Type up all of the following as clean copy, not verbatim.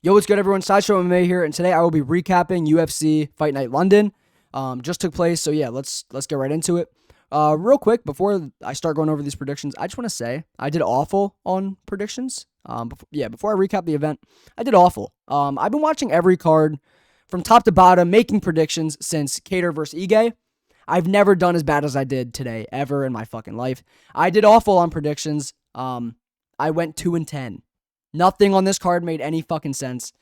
Yo, what's good, everyone? Sideshow MMA here, and today I will be recapping UFC Fight Night London. Just took place, so yeah, let's get right into it. Real quick, before I start going over these predictions, I just want to say I did awful on predictions. Before I recap the event, I did awful. I've been watching every card from top to bottom, making predictions since Cater versus Ige. I've never done as bad as I did today ever in my fucking life. I did awful on predictions. I went 2-10. Nothing on this card made any fucking sense.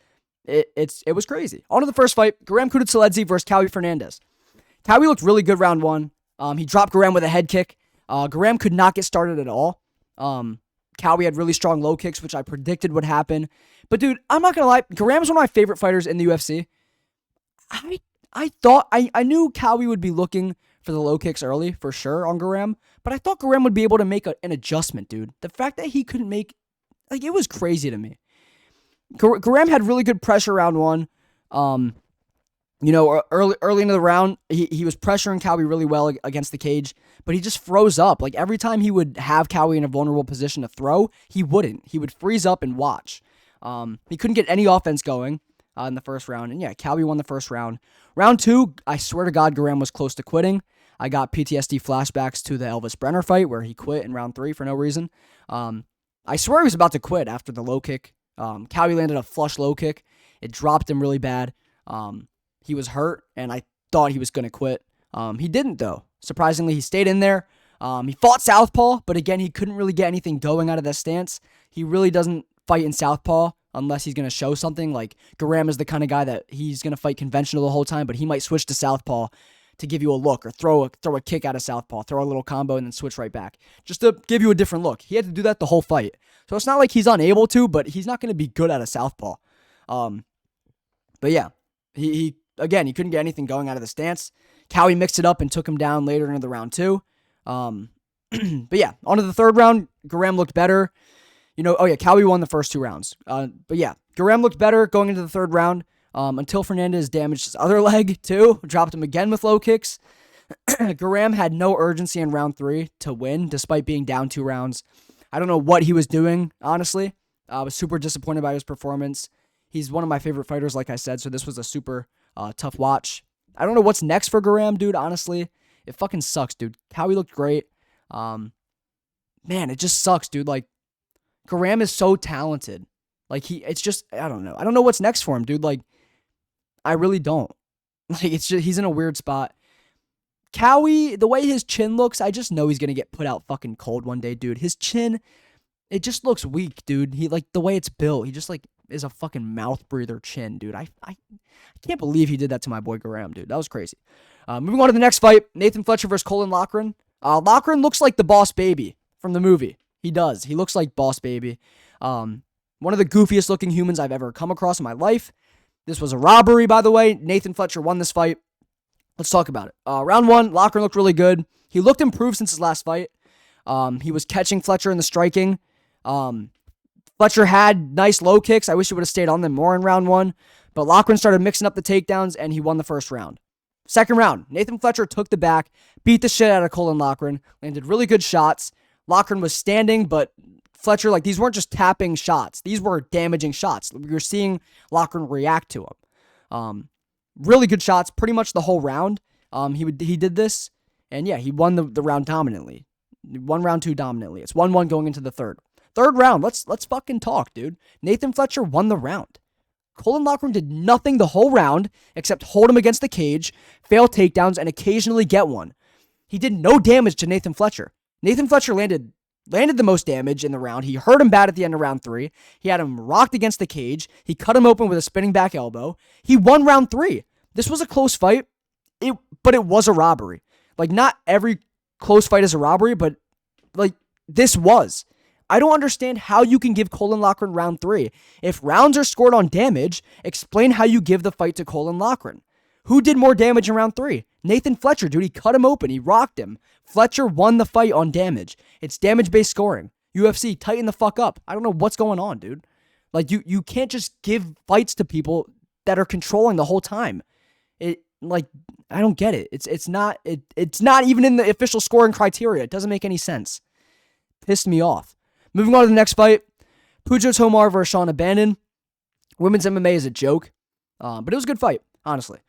It was crazy. On to the first fight, Guram Kudus versus Cowie Fernandez. Cowie looked really good round one. He dropped Guram with a head kick. Guram could not get started at all. Cowie had really strong low kicks, which I predicted would happen. But dude, I'm not gonna lie, Guram is one of my favorite fighters in the UFC. I knew Cowie would be looking for the low kicks early, for sure, on Guram, but I thought Guram would be able to make an adjustment, dude. The fact that he couldn't make, it was crazy to me. Guram had really good pressure round one. Early into the round, he was pressuring Cowie really well against the cage, but he just froze up. Like, every time he would have Cowie in a vulnerable position to throw, he wouldn't. He would freeze up and watch. He couldn't get any offense going in the first round, and yeah, Cowie won the first round. Round two, I swear to God, Guram was close to quitting. I got PTSD flashbacks to the Elvis Brenner fight where he quit in round three for no reason. I swear he was about to quit after the low kick. Cowie landed a flush low kick. It dropped him really bad. He was hurt, and I thought he was going to quit. He didn't, though. Surprisingly, he stayed in there. He fought southpaw, but again, he couldn't really get anything going out of that stance. He really doesn't fight in southpaw unless he's going to show something. Like, Guram is the kind of guy that he's going to fight conventional the whole time, but he might switch to southpaw to give you a look or throw a kick out of southpaw, throw a little combo, and then switch right back, just to give you a different look. He had to do that the whole fight. So it's not like he's unable to, but he's not going to be good at a southpaw. But yeah, he couldn't get anything going out of the stance. Cowie mixed it up and took him down later into the round two. But yeah, on to the third round, Guram looked better. Cowie won the first two rounds. But yeah, Guram looked better going into the third round until Fernandez damaged his other leg too, dropped him again with low kicks. Guram had no urgency in round three to win, despite being down 2 rounds. I don't know what he was doing, honestly. I was super disappointed by his performance. He's one of my favorite fighters, like I said, so this was a super tough watch. I don't know what's next for Guram, dude, honestly. It fucking sucks, dude. Cowie looked great. Man, it just sucks, dude. Like, Guram is so talented. Like, it's just, I don't know. I don't know what's next for him, dude. Like, I really don't. Like, it's just, he's in a weird spot. Cowie, the way his chin looks, I just know he's going to get put out fucking cold one day, dude. His chin, it just looks weak, dude. He, like, the way it's built, he just, like, is a fucking mouth breather chin, dude. I can't believe he did that to my boy Guram, dude. That was crazy. Moving on to the next fight, Nathan Fletcher versus Colin Loughran. Loughran looks like the Boss Baby from the movie. He does. He looks like Boss Baby. One of the goofiest looking humans I've ever come across in my life. This was a robbery, by the way. Nathan Fletcher won this fight. Let's talk about it. Round one, Loughran looked really good. He looked improved since his last fight. He was catching Fletcher in the striking. Fletcher had nice low kicks. I wish he would have stayed on them more in round one. But Loughran started mixing up the takedowns, and he won the first round. Second round, Nathan Fletcher took the back, beat the shit out of Colin Loughran, landed really good shots. Loughran was standing, but Fletcher, like, these weren't just tapping shots. These were damaging shots. We were seeing Loughran react to them. Really good shots, pretty much the whole round. He did this, and yeah, he won the round dominantly. He won round two dominantly. It's 1-1 going into the third. Third round, let's fucking talk, dude. Nathan Fletcher won the round. Colin Loughran did nothing the whole round except hold him against the cage, fail takedowns, and occasionally get one. He did no damage to Nathan Fletcher. Nathan Fletcher landed the most damage in the round. He hurt him bad at the end of round three. He had him rocked against the cage. He cut him open with a spinning back elbow. He won round three. This was a close fight, but it was a robbery. Like, not every close fight is a robbery, but, like, this was. I don't understand how you can give Colin Loughran round three. If rounds are scored on damage, explain how you give the fight to Colin Loughran. Who did more damage in round three? Nathan Fletcher, dude. He cut him open. He rocked him. Fletcher won the fight on damage. It's damage-based scoring. UFC, tighten the fuck up. I don't know what's going on, dude. Like, you can't just give fights to people that are controlling the whole time. I don't get it. It's not even in the official scoring criteria. It doesn't make any sense. Pissed me off. Moving on to the next fight, Pujo Tomar versus Sean Abannon. Women's MMA is a joke, but it was a good fight, honestly.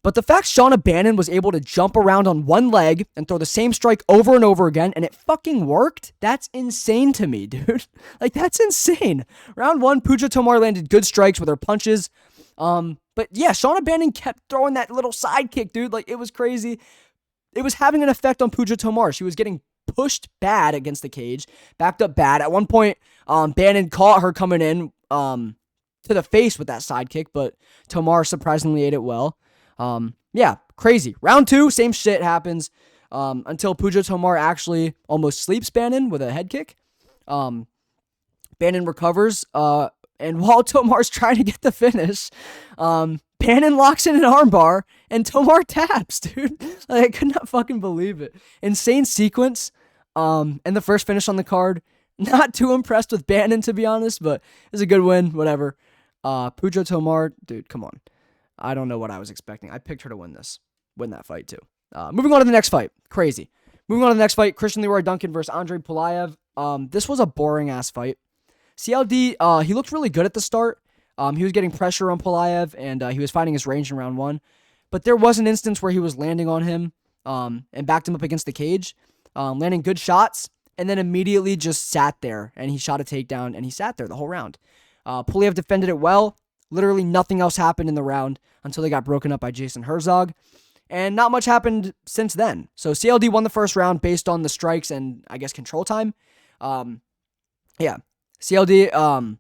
But the fact Shauna Bannon was able to jump around on one leg and throw the same strike over and over again, and it fucking worked, that's insane to me, dude. Like, that's insane. Round 1, Puja Tomar landed good strikes with her punches. But yeah, Shauna Bannon kept throwing that little side kick, dude. Like, it was crazy. It was having an effect on Puja Tomar. She was getting pushed bad against the cage, backed up bad. At one point, Bannon caught her coming in to the face with that side kick, but Tomar surprisingly ate it well. Yeah, crazy. Round 2, same shit happens until Puja Tomar actually almost sleeps Bannon with a head kick. Bannon recovers, and while Tomar's trying to get the finish, Bannon locks in an armbar, and Tomar taps, dude. Like, I could not fucking believe it. Insane sequence, and the first finish on the card. Not too impressed with Bannon, to be honest, but it's a good win, whatever. Puja Tomar, dude, come on. I don't know what I was expecting. I picked her to win that fight too. Moving on to the next fight. Crazy. Moving on to the next fight, Christian Leroy Duncan versus Andre Pulayev. This was a boring-ass fight. CLD, he looked really good at the start. He was getting pressure on Pulayev, and he was finding his range in round 1. But there was an instance where he was landing on him and backed him up against the cage, landing good shots, and then immediately just sat there, and he shot a takedown, and he sat there the whole round. Pulayev defended it well. Literally nothing else happened in the round until they got broken up by Jason Herzog. And not much happened since then. So CLD won the first round based on the strikes and, I guess, control time. Yeah. CLD,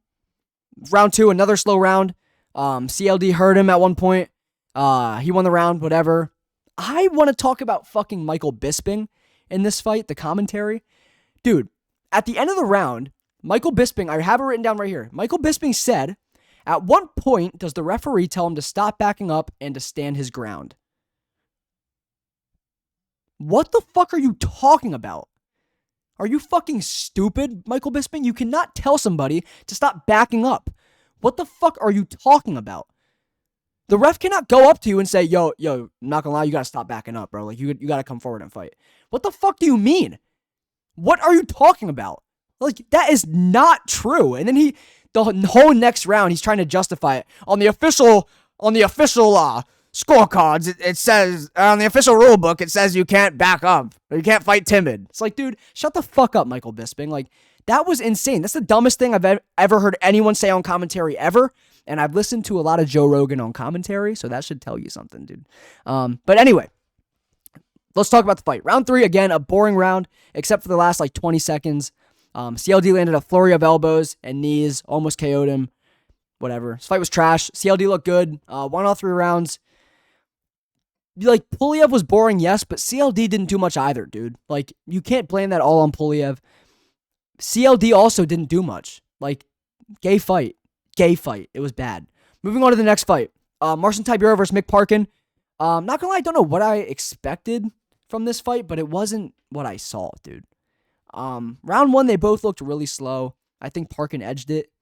round 2, another slow round. CLD hurt him at one point. He won the round, whatever. I want to talk about fucking Michael Bisping in this fight, the commentary. Dude, at the end of the round, Michael Bisping, I have it written down right here. Michael Bisping said, "At what point does the referee tell him to stop backing up and to stand his ground?" What the fuck are you talking about? Are you fucking stupid, Michael Bisping? You cannot tell somebody to stop backing up. What the fuck are you talking about? The ref cannot go up to you and say, yo, I'm not gonna lie, you gotta stop backing up, bro. Like, you gotta come forward and fight. What the fuck do you mean? What are you talking about? Like, that is not true. And then the whole next round, he's trying to justify it. On the official scorecards, it says, on the official rule book, it says you can't back up. Or you can't fight timid. It's like, dude, shut the fuck up, Michael Bisping. Like, that was insane. That's the dumbest thing I've ever heard anyone say on commentary ever. And I've listened to a lot of Joe Rogan on commentary, so that should tell you something, dude. But anyway, let's talk about the fight. Round 3, again, a boring round, except for the last, 20 seconds. CLD landed a flurry of elbows and knees, almost KO'd him. Whatever. This fight was trash. CLD looked good. Won all 3 rounds. Pulayev was boring, yes, but CLD didn't do much either, dude. You can't blame that all on Pulayev. CLD also didn't do much. Gay fight. It was bad. Moving on to the next fight. Marcin Tybura versus Mick Parkin. Not gonna lie, I don't know what I expected from this fight, but it wasn't what I saw, dude. Round 1, they both looked really slow. I think Parkin edged it,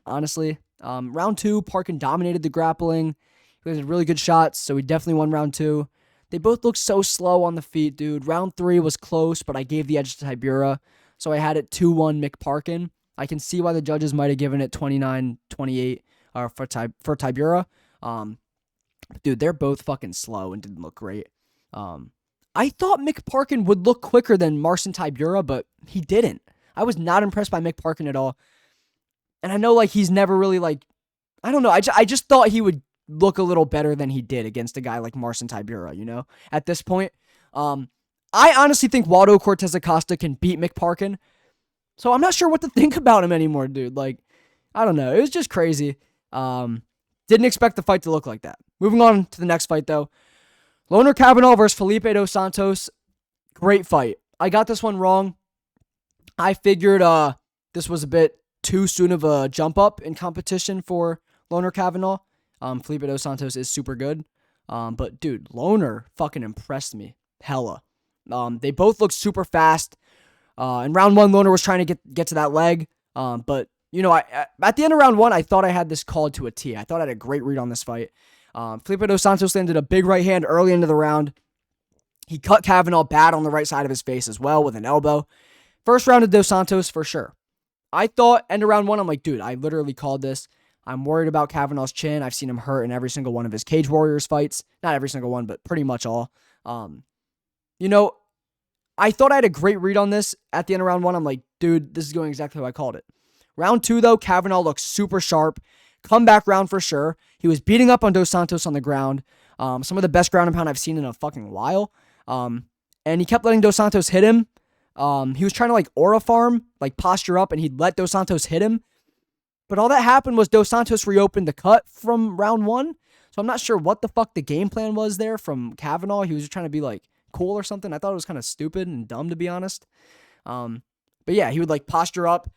honestly. Round 2, Parkin dominated the grappling. He had really good shots, so he definitely won round 2. They both looked so slow on the feet, dude. Round 3 was close, but I gave the edge to Tybura, so I had it 2-1 Mick Parkin. I can see why the judges might have given it 29-28 for Tybura. Dude, they're both fucking slow and didn't look great. I thought Mick Parkin would look quicker than Marcin Tybura, but he didn't. I was not impressed by Mick Parkin at all. And I know, he's never really, I don't know. I just thought he would look a little better than he did against a guy like Marcin Tybura, at this point. I honestly think Waldo Cortez Acosta can beat Mick Parkin. So I'm not sure what to think about him anymore, dude. I don't know. It was just crazy. Didn't expect the fight to look like that. Moving on to the next fight, though. Loner Cavanaugh versus Felipe dos Santos. Great fight. I got this one wrong. I figured this was a bit too soon of a jump up in competition for Loner Cavanaugh. Felipe dos Santos is super good. But, dude, Loner fucking impressed me. Hella. They both look super fast. In round 1, Loner was trying to get to that leg. But, at the end of round 1, I thought I had this called to a T. I thought I had a great read on this fight. Felipe dos Santos landed a big right hand early into the round. He cut Cavanaugh bad on the right side of his face as well with an elbow. First round of dos Santos for sure. I thought end of round 1, I'm like, dude, I literally called this. I'm worried about Kavanaugh's chin. I've seen him hurt in every single one of his Cage Warriors fights. Not every single one, but pretty much all. You know, I thought I had a great read on this at the end of round 1. I'm like, dude, this is going exactly how I called it. Round 2, though, Kavanagh looks super sharp. Comeback round for sure. He was beating up on Dos Santos on the ground. Some of the best ground and pound I've seen in a fucking while. And he kept letting Dos Santos hit him. He was trying to like aura farm, like posture up, and he'd let Dos Santos hit him. But all that happened was Dos Santos reopened the cut from round 1. So I'm not sure what the fuck the game plan was there from Kavanagh. He was just trying to be like cool or something. I thought it was kind of stupid and dumb, to be honest. But yeah, he would like posture up.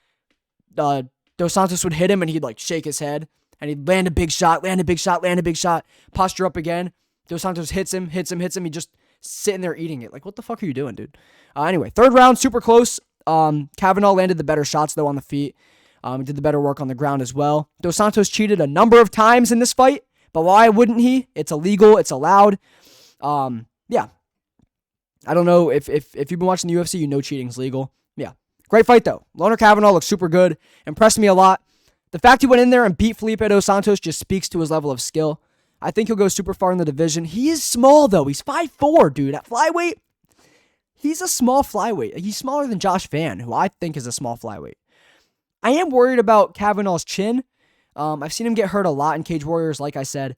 Dos Santos would hit him and he'd like shake his head and he'd land a big shot, posture up again. Dos Santos hits him. He just sitting there eating it. Like, what the fuck are you doing, dude? Anyway, third round, super close. Kavanagh landed the better shots though on the feet. He did the better work on the ground as well. Dos Santos cheated a number of times in this fight, but why wouldn't he? It's illegal. It's allowed. Yeah. I don't know if you've been watching the UFC, you know cheating's legal. Yeah. Great fight, though. Loner Kavanagh looks super good. Impressed me a lot. The fact he went in there and beat Felipe Dos Santos just speaks to his level of skill. I think he'll go super far in the division. He is small, though. He's 5'4", dude. At flyweight, he's a small flyweight. He's smaller than Josh Van, who I think is a small flyweight. I am worried about Kavanagh's chin. I've seen him get hurt a lot in Cage Warriors, like I said.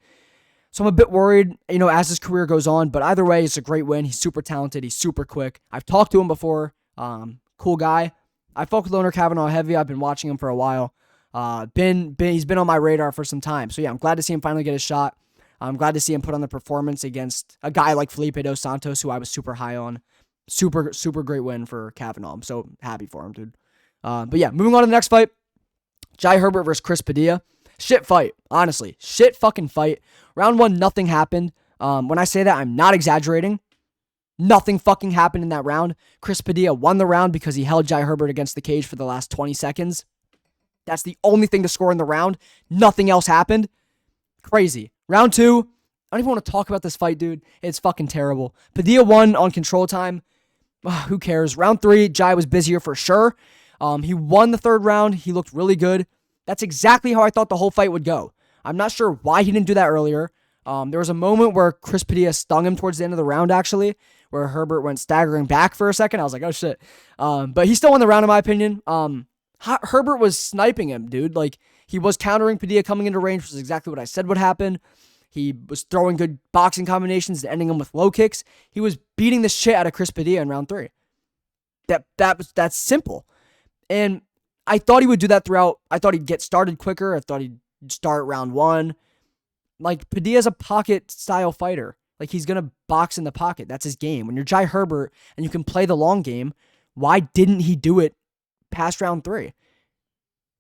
So I'm a bit worried, as his career goes on. But either way, it's a great win. He's super talented. He's super quick. I've talked to him before. Cool guy. I fuck with Loner Kavanagh heavy. I've been watching him for a while. He's been on my radar for some time. So yeah, I'm glad to see him finally get a shot. I'm glad to see him put on the performance against a guy like Felipe Dos Santos, who I was super high on. Super, super great win for Kavanagh. I'm so happy for him, dude. But yeah, moving on to the next fight. Jai Herbert versus Chris Padilla. Shit fight, honestly. Shit fucking fight. Round 1, nothing happened. When I say that, I'm not exaggerating. Nothing fucking happened in that round. Chris Padilla won the round because he held Jai Herbert against the cage for the last 20 seconds. That's the only thing to score in the round. Nothing else happened. Crazy. Round 2, I don't even want to talk about this fight, dude. It's fucking terrible. Padilla won on control time. Who cares? Round 3, Jai was busier for sure. He won the third round. He looked really good. That's exactly how I thought the whole fight would go. I'm not sure why he didn't do that earlier. There was a moment where Chris Padilla stung him towards the end of the round, actually, where Herbert went staggering back for a second. I was like, oh, shit. But he still won the round, in my opinion. Herbert was sniping him, dude. Like, he was countering Padilla coming into range, which is exactly what I said would happen. He was throwing good boxing combinations and ending them with low kicks. He was beating the shit out of Chris Padilla in round 3. That's simple. And I thought he would do that throughout. I thought he'd get started quicker. I thought he'd start round 1. Like, Padilla's a pocket-style fighter. Like, he's going to box in the pocket. That's his game. When you're Jai Herbert and you can play the long game, why didn't he do it past round 3?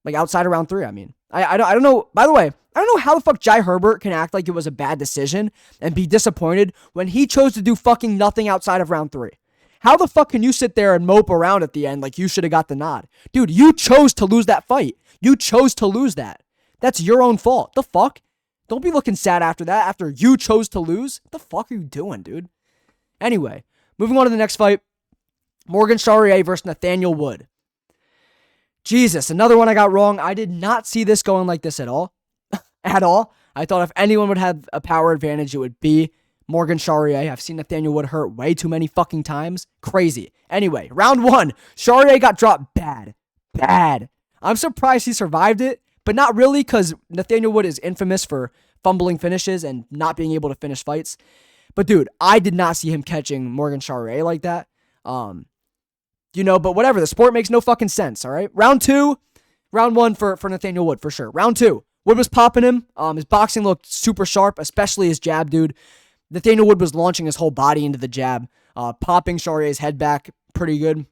Like, outside of round 3, I mean. I don't know. By the way, I don't know how the fuck Jai Herbert can act like it was a bad decision and be disappointed when he chose to do fucking nothing outside of round 3. How the fuck can you sit there and mope around at the end like you should have got the nod? Dude, you chose to lose that fight. You chose to lose that. That's your own fault. The fuck? Don't be looking sad after that, after you chose to lose. What the fuck are you doing, dude? Anyway, moving on to the next fight. Morgan Charrier versus Nathaniel Wood. Jesus, another one I got wrong. I did not see this going like this at all. At all. I thought if anyone would have a power advantage, it would be Morgan Charrier. I've seen Nathaniel Wood hurt way too many fucking times. Crazy. Anyway, round 1. Charrier got dropped bad. Bad. I'm surprised he survived it, but not really, because Nathaniel Wood is infamous for fumbling finishes and not being able to finish fights. But dude, I did not see him catching Morgan Charrier like that. But whatever. The sport makes no fucking sense, all right? Round 2. Round 1 for Nathaniel Wood, for sure. Round 2. Wood was popping him. His boxing looked super sharp, especially his jab, dude. Nathaniel Wood was launching his whole body into the jab, popping Charrier's head back pretty good.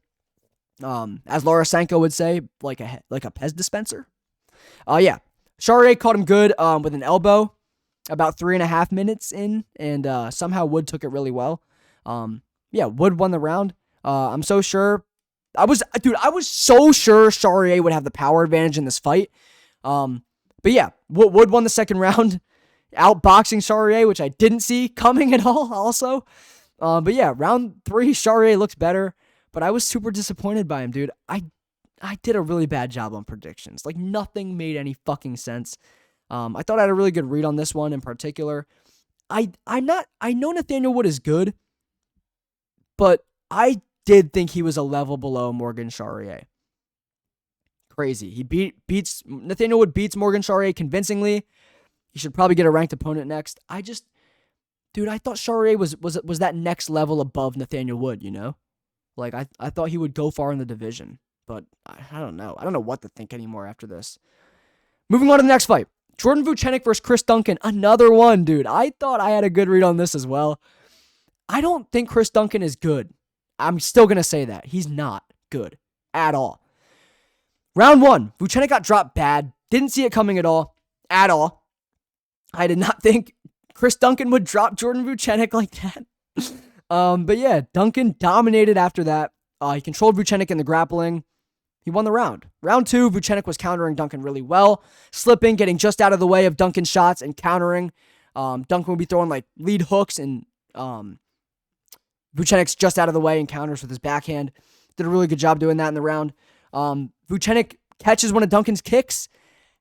As Laura Sanko would say, like a Pez dispenser. Yeah. Charrier caught him good with an elbow about 3.5 minutes in, and somehow Wood took it really well. Yeah, Wood won the round. I'm so sure. I was so sure Charrier would have the power advantage in this fight. But yeah, Wood won the second round, outboxing Charrier, which I didn't see coming at all also. But yeah, round 3, Charrier looks better, but I was super disappointed by him, dude. I did a really bad job on predictions. Like, nothing made any fucking sense. I thought I had a really good read on this one in particular. I know Nathaniel Wood is good, but I did think he was a level below Morgan Charrier. Crazy. He beats Nathaniel Wood beats Morgan Charrier convincingly. He should probably get a ranked opponent next. I thought Charrier was that next level above Nathaniel Wood, you know? Like, I thought he would go far in the division, but I don't know. I don't know what to think anymore after this. Moving on to the next fight. Jordan Vucenic versus Chris Duncan. Another one, dude. I thought I had a good read on this as well. I don't think Chris Duncan is good. I'm still going to say that. He's not good at all. Round 1. Vucenic got dropped bad. Didn't see it coming at all. At all. I did not think Chris Duncan would drop Jordan Vucenic like that. But yeah, Duncan dominated after that. He controlled Vucenic in the grappling. He won the round. Round 2, Vucenic was countering Duncan really well, slipping, getting just out of the way of Duncan's shots and countering. Duncan would be throwing like lead hooks, and Vucenic's just out of the way and counters with his backhand. Did a really good job doing that in the round. Vucenic catches one of Duncan's kicks,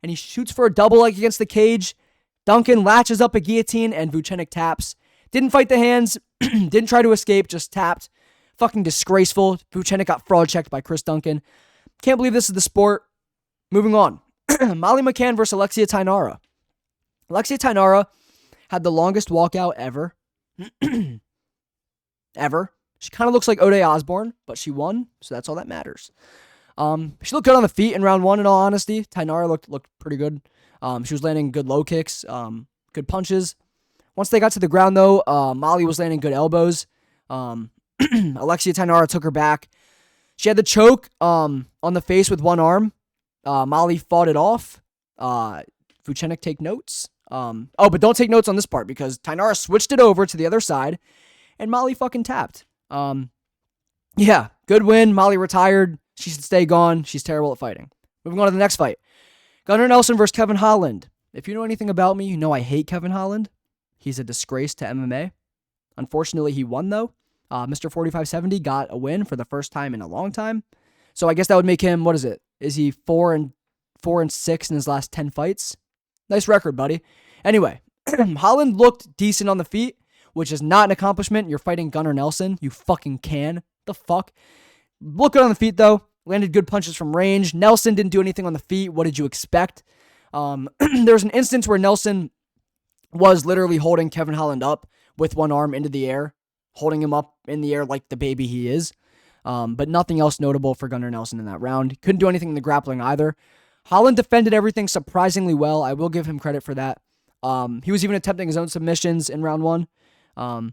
and he shoots for a double leg against the cage. Duncan latches up a guillotine, and Vucenic taps. Didn't fight the hands, didn't try to escape, just tapped. Fucking disgraceful. Vucenic got fraud checked by Chris Duncan. Can't believe this is the sport. Moving on. Molly McCann versus Alexia Tainara. Alexia Tainara had the longest walkout ever. Ever. She kind of looks like O'Day Osborne, but she won, so that's all that matters. She looked good on the feet in round 1, in all honesty. Tainara looked pretty good. She was landing good low kicks, good punches. Once they got to the ground, though, Molly was landing good elbows. Alexia Tainara took her back. She had the choke on the face with one arm. Molly fought it off. Vucenic, take notes. But don't take notes on this part because Tainara switched it over to the other side, and Molly fucking tapped. Yeah, good win. Molly retired. She should stay gone. She's terrible at fighting. Moving on to the next fight. Gunnar Nelson versus Kevin Holland. If you know anything about me, you know I hate Kevin Holland. He's a disgrace to MMA. Unfortunately, he won, though. Mr. 4570 got a win for the first time in a long time. So I guess that would make him, what is it? Is he 4-6 in his last 10 fights? Nice record, buddy. Anyway, Holland looked decent on the feet, which is not an accomplishment. You're fighting Gunnar Nelson. You fucking can. The fuck? Look good on the feet, though. Landed good punches from range. Nelson didn't do anything on the feet. What did you expect? There was an instance where Nelson was literally holding Kevin Holland up with one arm into the air, holding him up in the air like the baby he is. But nothing else notable for Gunnar Nelson in that round. Couldn't do anything in the grappling either. Holland defended everything surprisingly well. I will give him credit for that. He was even attempting his own submissions in round 1. A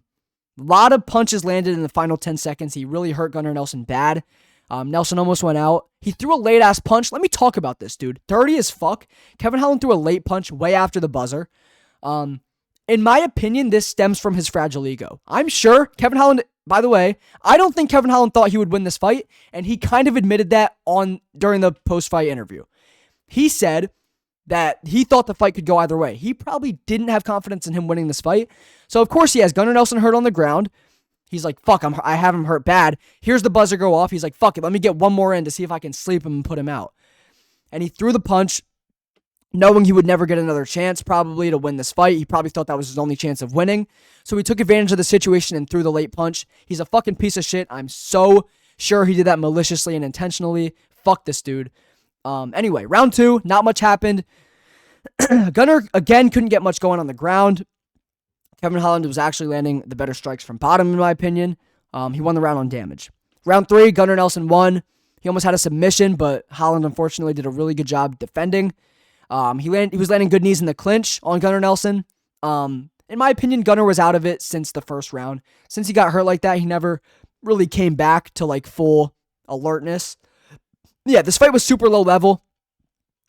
lot of punches landed in the final 10 seconds. He really hurt Gunnar Nelson bad. Nelson almost went out. He threw a late-ass punch. Let me talk about this, dude. Dirty as fuck. Kevin Holland threw a late punch way after the buzzer. In my opinion, this stems from his fragile ego. I'm sure Kevin Holland, by the way, I don't think Kevin Holland thought he would win this fight, and he kind of admitted that during the post-fight interview. He said that he thought the fight could go either way. He probably didn't have confidence in him winning this fight. So, of course, he has Gunnar Nelson hurt on the ground. He's like, fuck, I have him hurt bad. Here's the buzzer go off. He's like, fuck it, let me get one more in to see if I can sleep him and put him out. And he threw the punch, knowing he would never get another chance probably to win this fight. He probably thought that was his only chance of winning. So he took advantage of the situation and threw the late punch. He's a fucking piece of shit. I'm so sure he did that maliciously and intentionally. Fuck this dude. Anyway, round 2, not much happened. Gunnar, again, couldn't get much going on the ground. Kevin Holland was actually landing the better strikes from bottom, in my opinion. He won the round on damage. Round 3, Gunnar Nelson won. He almost had a submission, but Holland, unfortunately, did a really good job defending. He was landing good knees in the clinch on Gunnar Nelson. In my opinion, Gunnar was out of it since the first round. Since he got hurt like that, he never really came back to like full alertness. Yeah, this fight was super low level.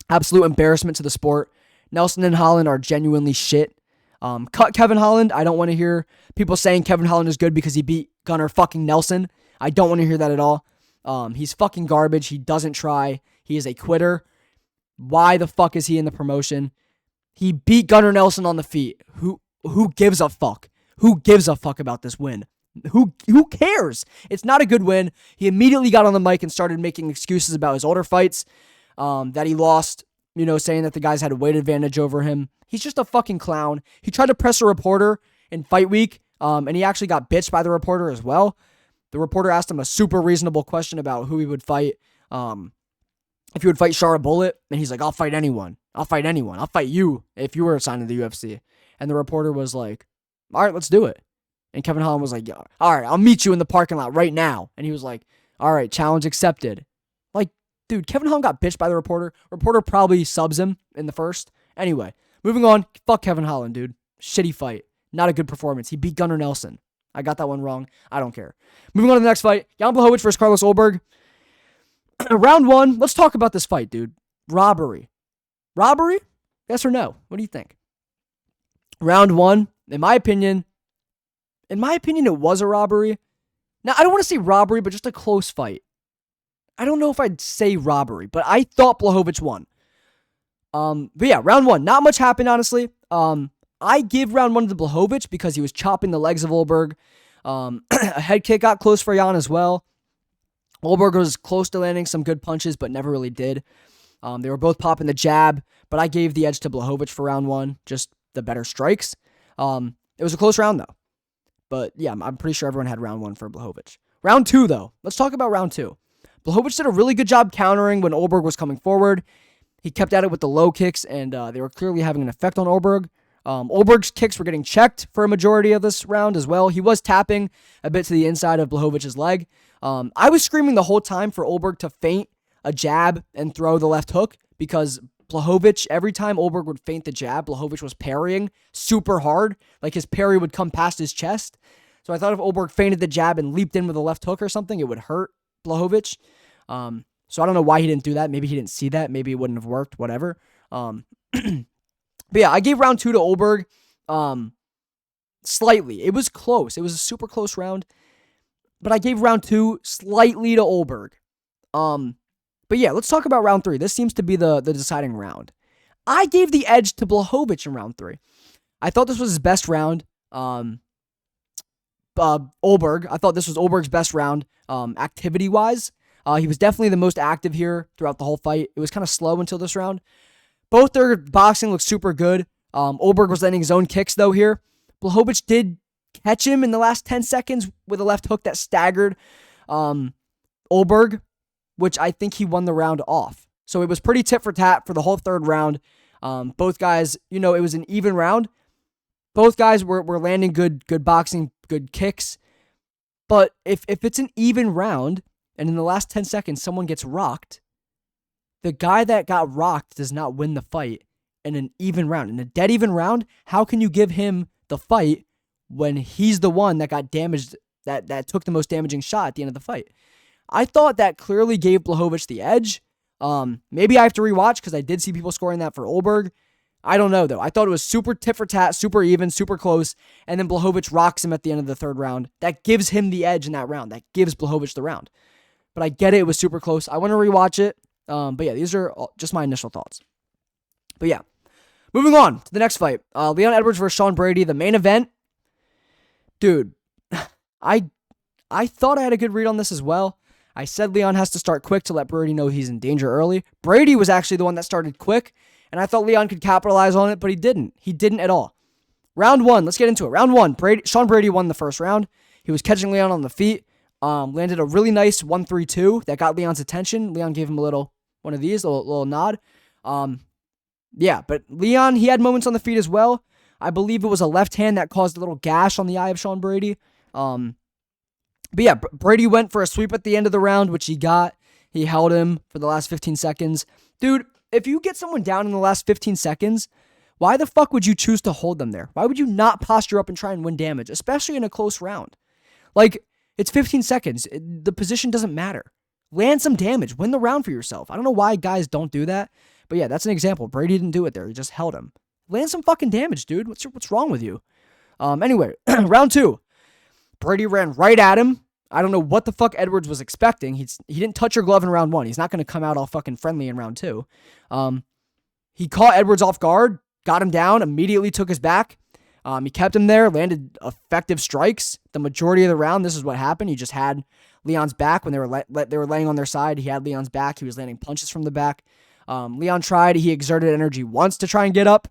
Absolute embarrassment to the sport. Nelson and Holland are genuinely shit. Cut Kevin Holland. I don't want to hear people saying Kevin Holland is good because he beat Gunnar fucking Nelson. I don't want to hear that at all. He's fucking garbage. He doesn't try. He is a quitter. Why the fuck is he in the promotion? He beat Gunnar Nelson on the feet. Who gives a fuck? Who gives a fuck about this win? Who cares? It's not a good win. He immediately got on the mic and started making excuses about his older fights that he lost. saying that the guys had a weight advantage over him. He's just a fucking clown. He tried to press a reporter in fight week, and he actually got bitched by the reporter as well. The reporter asked him a super reasonable question about who he would fight. If he would fight Shara Bullet, and he's like, I'll fight anyone. I'll fight anyone. I'll fight you if you were assigned to the UFC. And the reporter was like, all right, let's do it. And Kevin Holland was like, yeah, all right, I'll meet you in the parking lot right now. And he was like, all right, challenge accepted. Like, dude, Kevin Holland got bitched by the reporter. Reporter probably subs him in the first. Anyway, moving on. Fuck Kevin Holland, dude. Shitty fight. Not a good performance. He beat Gunnar Nelson. I got that one wrong. I don't care. Moving on to the next fight. Jan Blachowicz versus Carlos Ulberg. Round 1. Let's talk about this fight, dude. Robbery. Robbery? Yes or no? What do you think? Round 1, in my opinion, it was a robbery. Now, I don't want to say robbery, but just a close fight. I don't know if I'd say robbery, but I thought Blachowicz won. But yeah, round 1. Not much happened, honestly. I give round 1 to Blachowicz because he was chopping the legs of Ulberg. A head kick got close for Jan as well. Ulberg was close to landing some good punches, but never really did. They were both popping the jab, but I gave the edge to Blachowicz for round 1, just the better strikes. It was a close round, though. But yeah, I'm pretty sure everyone had round 1 for Blachowicz. Round 2, though. Let's talk about round 2. Blachowicz did a really good job countering when Ulberg was coming forward. He kept at it with the low kicks, and they were clearly having an effect on Ulberg. Ulberg's kicks were getting checked for a majority of this round as well. He was tapping a bit to the inside of Blachowicz's leg. I was screaming the whole time for Ulberg to feint a jab and throw the left hook because Blachowicz, every time Ulberg would feint the jab, Blachowicz was parrying super hard. Like his parry would come past his chest. So I thought if Ulberg feinted the jab and leaped in with a left hook or something, it would hurt Blachowicz. So I don't know why he didn't do that. Maybe he didn't see that. Maybe it wouldn't have worked. Whatever. But yeah, I gave round 2 to Ulberg. Slightly. It was close. It was a super close round. But I gave round 2 slightly to Ulberg. But yeah, let's talk about round 3. This seems to be the deciding round. I gave the edge to Blachowicz in round 3. I thought this was his best round. Ulberg. I thought this was Ulberg's best round, activity-wise. He was definitely the most active here throughout the whole fight. It was kind of slow until this round. Both their boxing looked super good. Ulberg was landing his own kicks, though, here. Blachowicz did catch him in the last 10 seconds with a left hook that staggered Ulberg, which I think he won the round off. So it was pretty tit for tat for the whole third round. Both guys, it was an even round. Both guys were landing good boxing, good kicks. But if it's an even round, and in the last 10 seconds someone gets rocked, the guy that got rocked does not win the fight in an even round. In a dead even round, how can you give him the fight when he's the one that got damaged, that took the most damaging shot at the end of the fight? I thought that clearly gave Blachowicz the edge. Maybe I have to rewatch because I did see people scoring that for Ulberg. I don't know, though. I thought it was super tit for tat, super even, super close, and then Blachowicz rocks him at the end of the third round. That gives him the edge in that round. That gives Blachowicz the round. But I get it. It was super close. I want to rewatch it. But yeah, these are just my initial thoughts. But yeah, moving on to the next fight. Leon Edwards versus Sean Brady, the main event. Dude, I thought I had a good read on this as well. I said Leon has to start quick to let Brady know he's in danger early. Brady was actually the one that started quick, and I thought Leon could capitalize on it, but he didn't. He didn't at all. Round 1, let's get into it. Round 1, Sean Brady won the first round. He was catching Leon on the feet. Landed a really nice 1-3-2 that got Leon's attention. Leon gave him a little one of these, a little nod. Yeah, but Leon, he had moments on the feet as well. I believe it was a left hand that caused a little gash on the eye of Sean Brady. But yeah, Brady went for a sweep at the end of the round, which he got. He held him for the last 15 seconds. Dude, if you get someone down in the last 15 seconds, why the fuck would you choose to hold them there? Why would you not posture up and try and win damage, especially in a close round? Like, it's 15 seconds. The position doesn't matter. Land some damage. Win the round for yourself. I don't know why guys don't do that. But yeah, that's an example. Brady didn't do it there. He just held him. Land some fucking damage, dude. What's wrong with you? Anyway, round 2. Brady ran right at him. I don't know what the fuck Edwards was expecting. He didn't touch your glove in round 1. He's not going to come out all fucking friendly in round 2. He caught Edwards off guard, got him down, immediately took his back. He kept him there, landed effective strikes. The majority of the round, this is what happened. He just had Leon's back when they were laying on their side. He had Leon's back. He was landing punches from the back. Leon tried. He exerted energy once to try and get up.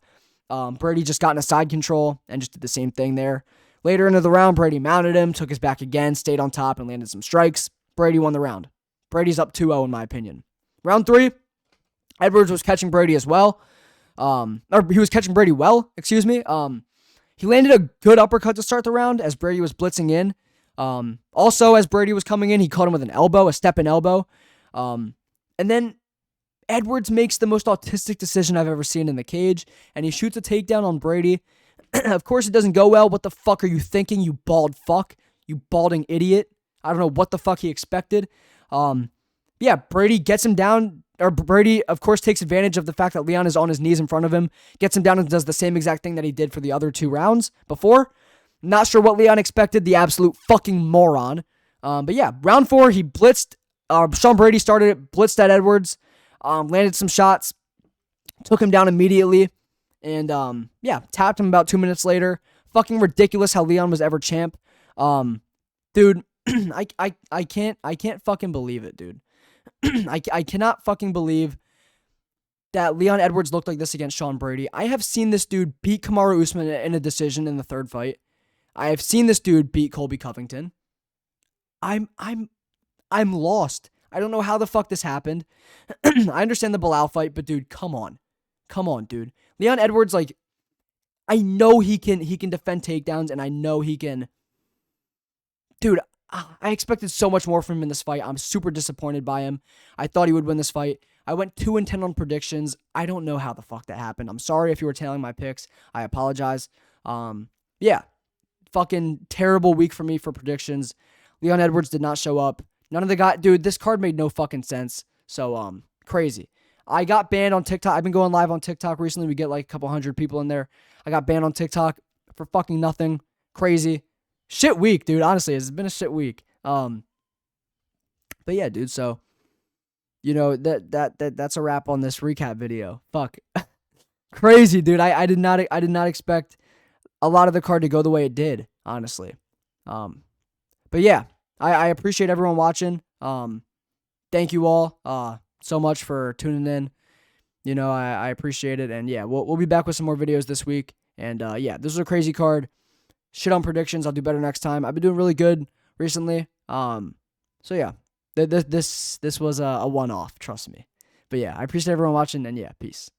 Brady just got in a side control and just did the same thing there. Later into the round, Brady mounted him, took his back again, stayed on top, and landed some strikes. Brady won the round. Brady's up 2-0 in my opinion. Round 3, Edwards was catching Brady as well. Or he was catching Brady well, excuse me. He landed a good uppercut to start the round as Brady was blitzing in. Also, as Brady was coming in, he caught him with an elbow, a step-in elbow. And then Edwards makes the most autistic decision I've ever seen in the cage, and he shoots a takedown on Brady. Of course, it doesn't go well. What the fuck are you thinking, you bald fuck? You balding idiot. I don't know what the fuck he expected. Yeah, Brady gets him down. Or Brady, of course, takes advantage of the fact that Leon is on his knees in front of him, gets him down and does the same exact thing that he did for the other 2 rounds before. Not sure what Leon expected, the absolute fucking moron. But yeah, round 4, he blitzed. Sean Brady started it, blitzed at Edwards, landed some shots, took him down immediately, and yeah, tapped him about 2 minutes later. Fucking ridiculous how Leon was ever champ. Dude, I can't fucking believe it, dude. I cannot fucking believe that Leon Edwards looked like this against Sean Brady. I have seen this dude beat Kamaru Usman in a decision in the 3rd fight. I have seen this dude beat Colby Covington. I'm lost. I don't know how the fuck this happened. I understand the Bilal fight, but dude, come on. Come on, dude. Leon Edwards, like, I know he can defend takedowns, and I know he can. Dude, I expected so much more from him in this fight. I'm super disappointed by him. I thought he would win this fight. I went 2-10 on predictions. I don't know how the fuck that happened. I'm sorry if you were tailing my picks. I apologize. Yeah. Fucking terrible week for me for predictions. Leon Edwards did not show up. None of the guys, dude, this card made no fucking sense. So, crazy. I got banned on TikTok. I've been going live on TikTok recently. We get like a couple hundred people in there. I got banned on TikTok for fucking nothing. Crazy. Shit week, dude. Honestly, it's been a shit week. But yeah, dude. So, you know, that's a wrap on this recap video. Fuck. Crazy, dude. I did not expect a lot of the card to go the way it did, honestly. But yeah, I appreciate everyone watching. Thank you all so much for tuning in. You know, I appreciate it. And yeah, we'll be back with some more videos this week. And yeah, this was a crazy card. Shit on predictions. I'll do better next time. I've been doing really good recently. So yeah, this was a one-off, trust me. But yeah, I appreciate everyone watching, and yeah, peace.